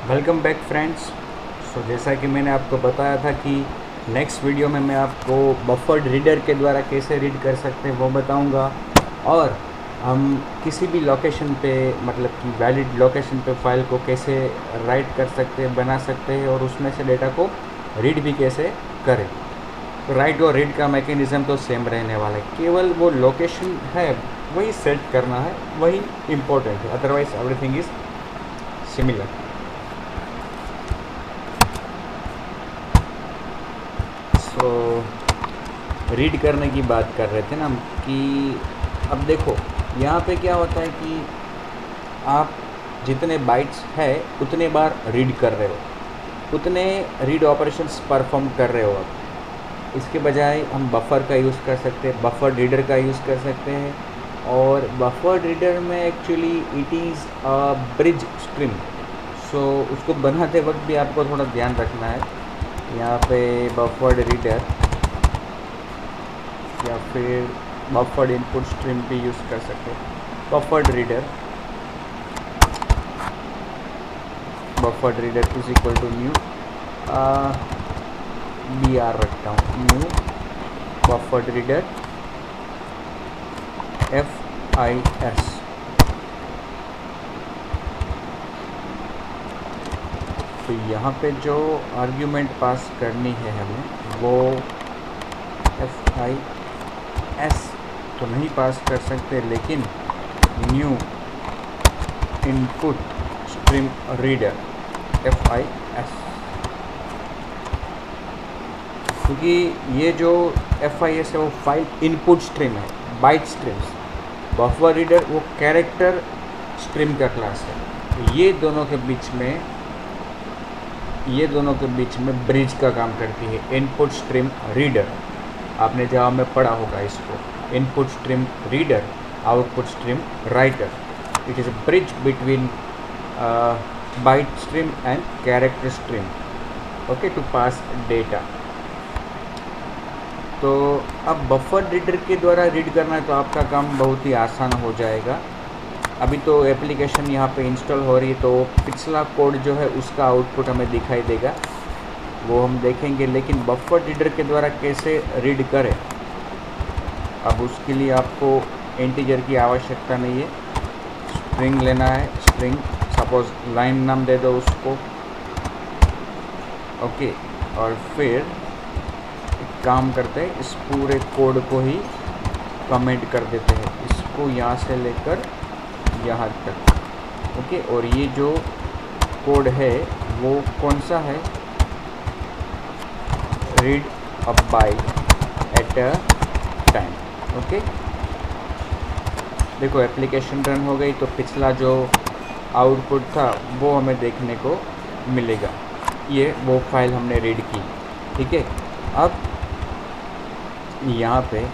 Welcome back friends. जैसा कि मैंने आपको बताया था कि नेक्स्ट वीडियो में मैं आपको बफर्ड रीडर के द्वारा कैसे रीड कर सकते हैं वो बताऊंगा। और हम किसी भी लोकेशन पे मतलब कि वैलिड लोकेशन पे फाइल को कैसे राइट कर सकते हैं, बना सकते हैं और उसमें से डेटा को रीड भी कैसे करें। तो राइट और रीड का मैकेनिज़्म तो सेम रहने वाला है, केवल वो लोकेशन है वही सेट करना है, वही इम्पोर्टेंट है, otherwise everything is similar. So read करने की बात कर रहे थे ना हम कि अब देखो यहाँ पे क्या होता है कि आप जितने बाइट्स है उतने बार रीड कर रहे हो, उतने रीड ऑपरेशंस परफॉर्म कर रहे हो। अब इसके बजाय हम बफर का यूज़ कर सकते हैं, बफर रीडर का यूज़ कर सकते हैं। और बफर रीडर में actually it is a bridge string. So उसको बनाते वक्त भी आपको थोड़ा ध्यान रखना है। यहाँ पे बफर्ड रीडर या फिर बफर्ड इनपुट स्ट्रीम भी यूज़ कर सकते हैं। Buffered reader is equal to new B R रखता हूँ, न्यू बफर्ड रीडर FIS। तो यहाँ पे जो आर्ग्यूमेंट पास करनी है हमें वो FIS तो नहीं पास कर सकते, लेकिन new input stream reader FIS, क्योंकि ये जो FIS है वो फाइल इनपुट स्ट्रीम है, बाइट स्ट्रीम्स। बफर रीडर वो कैरेक्टर स्ट्रीम का क्लास है। तो ये दोनों के बीच में ब्रिज का काम करती है इनपुट स्ट्रीम रीडर। आपने जहाँ में पढ़ा होगा इसको, input stream reader, output stream writer. It is a bridge between byte stream and character stream, okay, to pass data. तो अब बफर रीडर के द्वारा रीड करना है तो आपका काम बहुत ही आसान हो जाएगा। अभी तो एप्लीकेशन यहाँ पे इंस्टॉल हो रही है, तो पिछला कोड जो है उसका आउटपुट हमें दिखाई देगा, वो हम देखेंगे। लेकिन बफर रीडर के द्वारा कैसे रीड करें, अब उसके लिए आपको इंटीजर की आवश्यकता नहीं है। स्ट्रिंग लेना है, स्ट्रिंग सपोज लाइन नाम दे दो उसको, ओके। और फिर एक काम करते हैं, इस पूरे कोड को ही कमेंट कर देते हैं, इसको यहाँ से लेकर यहाँ तक, ओके। और ये जो कोड है वो कौन सा है, read a byte at a time, okay. देखो एप्लीकेशन रन हो गई, तो पिछला जो आउटपुट था वो हमें देखने को मिलेगा। ये वो फाइल हमने रीड की, ठीक है। अब यहाँ पे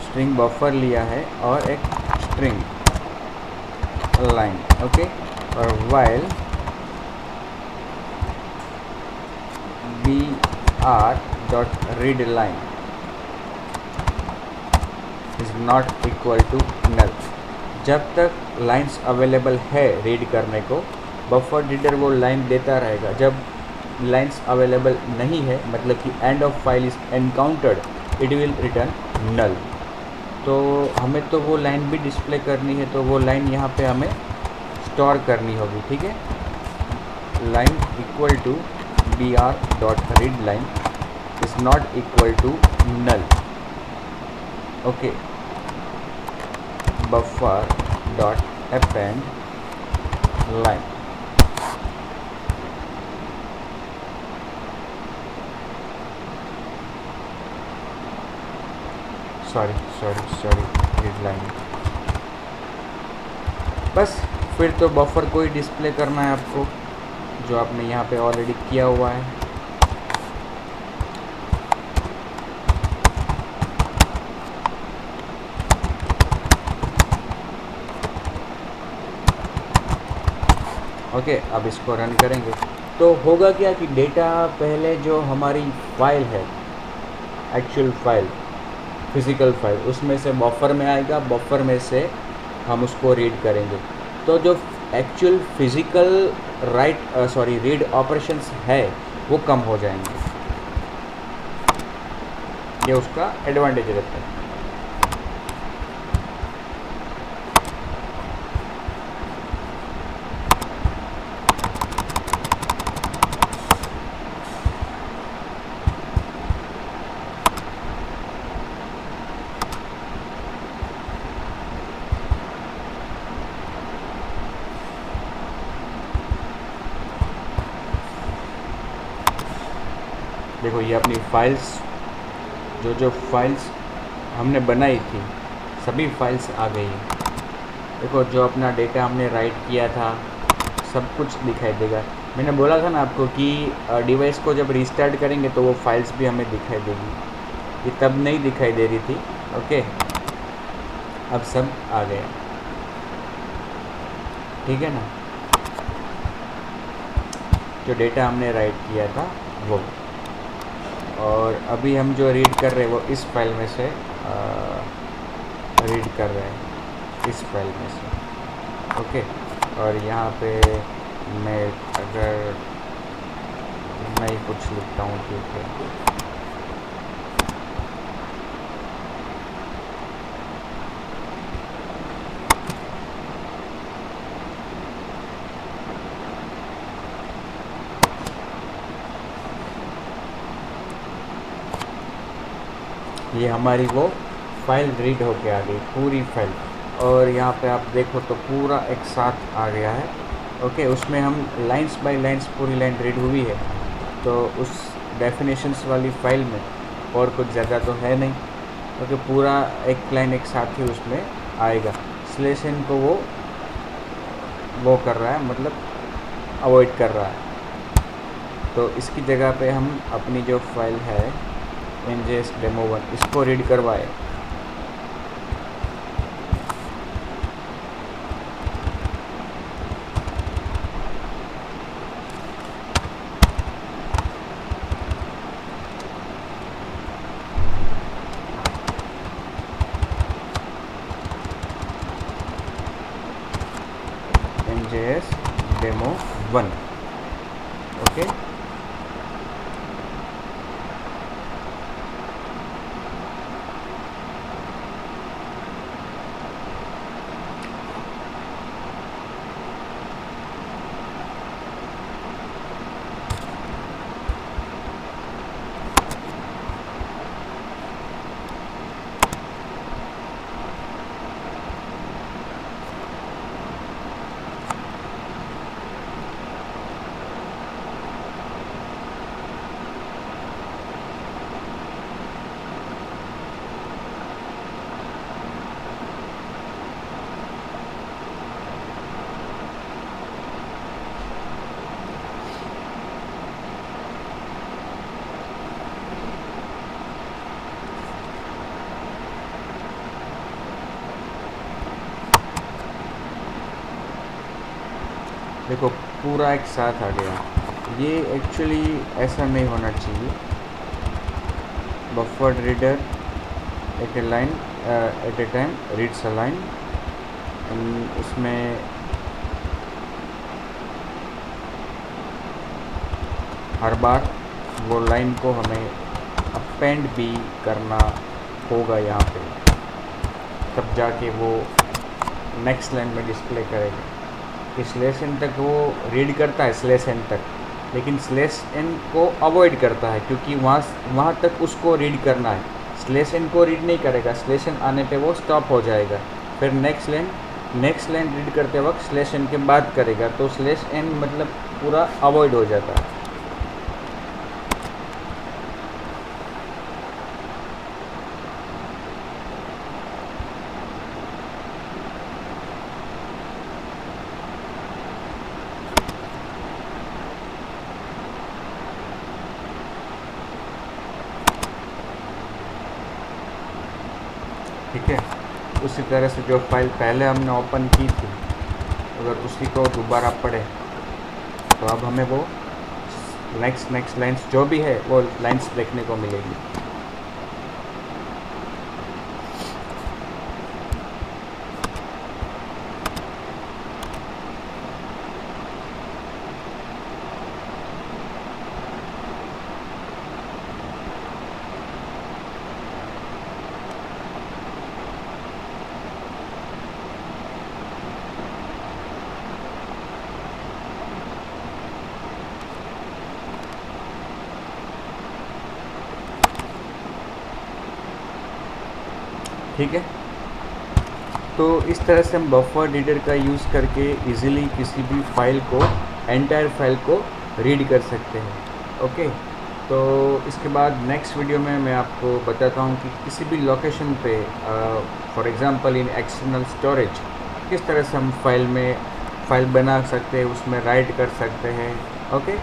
स्ट्रिंग बफर लिया है और एक स्ट्रिंग लाइन, ओके। और while br.readLine is not equal to null, जब तक लाइंस अवेलेबल है रीड करने को बफर रीडर वो लाइन देता रहेगा। जब लाइंस अवेलेबल नहीं है, मतलब कि end of file is encountered, it will return null. तो हमें तो वो लाइन भी डिस्प्ले करनी है, तो वो लाइन यहाँ पे हमें स्टोर करनी होगी, ठीक है। Line equal to br.readLine is not equal to null, okay. buffer.append line, sorry read line. बस फिर तो बफर को ही डिस्प्ले करना है आपको, जो आपने यहाँ पे ऑलरेडी किया हुआ है। ओके, अब इसको रन करेंगे तो होगा क्या कि डेटा पहले जो हमारी फाइल है, एक्चुअल फाइल, फिज़िकल फाइल, उसमें से बफर में आएगा, बफर में से हम उसको रीड करेंगे। तो जो एक्चुअल फिजिकल रीड ऑपरेशंस है वो कम हो जाएंगे। ये उसका एडवांटेज रहता है। देखो ये अपनी फाइल्स, जो फाइल्स हमने बनाई थी सभी फाइल्स आ गई हैं। देखो जो अपना डेटा हमने राइट किया था सब कुछ दिखाई देगा। मैंने बोला था ना आपको कि डिवाइस को जब रिस्टार्ट करेंगे तो वो फाइल्स भी हमें दिखाई देगी। ये तब नहीं दिखाई दे रही थी। ओके, अब सब आ गया, ठीक है ना। जो डेटा हमने राइट किया था वो, और अभी हम जो रीड कर रहे हैं वो इस फाइल में से रीड कर रहे हैं, इस फाइल में से। ओके, और यहाँ पे मैं अगर नहीं कुछ लिखता हूँ, ठीक है। ये हमारी वो फाइल रीड होके आ गई, पूरी फाइल। और यहाँ पे आप देखो तो पूरा एक साथ आ गया है। ओके, उसमें हम लाइंस बाय लाइंस पूरी लाइन रीड हुई है। तो उस डेफिनेशंस वाली फाइल में और कुछ ज़्यादा तो है नहीं, क्योंकि पूरा एक लाइन एक साथ ही उसमें आएगा। स्लैश एन को वो कर रहा है, मतलब अवॉइड कर रहा है। तो इसकी जगह पे हम अपनी जो फाइल है NJS Demo1 इसको रीड करवाए। NJS Demo1, okay. देखो पूरा एक साथ आ गया। ये एक्चुअली ऐसा नहीं होना चाहिए। Buffered reader at a line at a time reads a line. उसमें हर बार वो लाइन को हमें अपेंड भी करना होगा यहाँ पे, तब जाके वो नेक्स्ट लाइन में डिस्प्ले करेगा। स्लैश एन तक वो रीड करता है, स्लैश एन तक, लेकिन स्लैश एन को अवॉइड करता है क्योंकि वहाँ तक उसको रीड करना है। स्लैश एन को रीड नहीं करेगा, स्लैश एन आने पे वो स्टॉप हो जाएगा। फिर नेक्स्ट लाइन रीड करते वक्त स्लैश एन के बाद करेगा, तो स्लैश एन मतलब पूरा अवॉइड हो जाता है। ठीक है, उसी तरह से जो फाइल पहले हमने ओपन की थी, अगर उसी को दोबारा पढ़े तो अब हमें वो नेक्स्ट लाइंस जो भी है वो लाइंस देखने को मिलेगी। ठीक है। तो इस तरह से हम बफर रीडर का यूज़ करके इजीली किसी भी फाइल को, एंटायर फाइल को रीड कर सकते हैं। ओके, तो इसके बाद नेक्स्ट वीडियो में मैं आपको बताता हूँ कि किसी भी लोकेशन पे for example in external storage किस तरह से हम फाइल बना सकते हैं, उसमें राइट कर सकते हैं। ओके।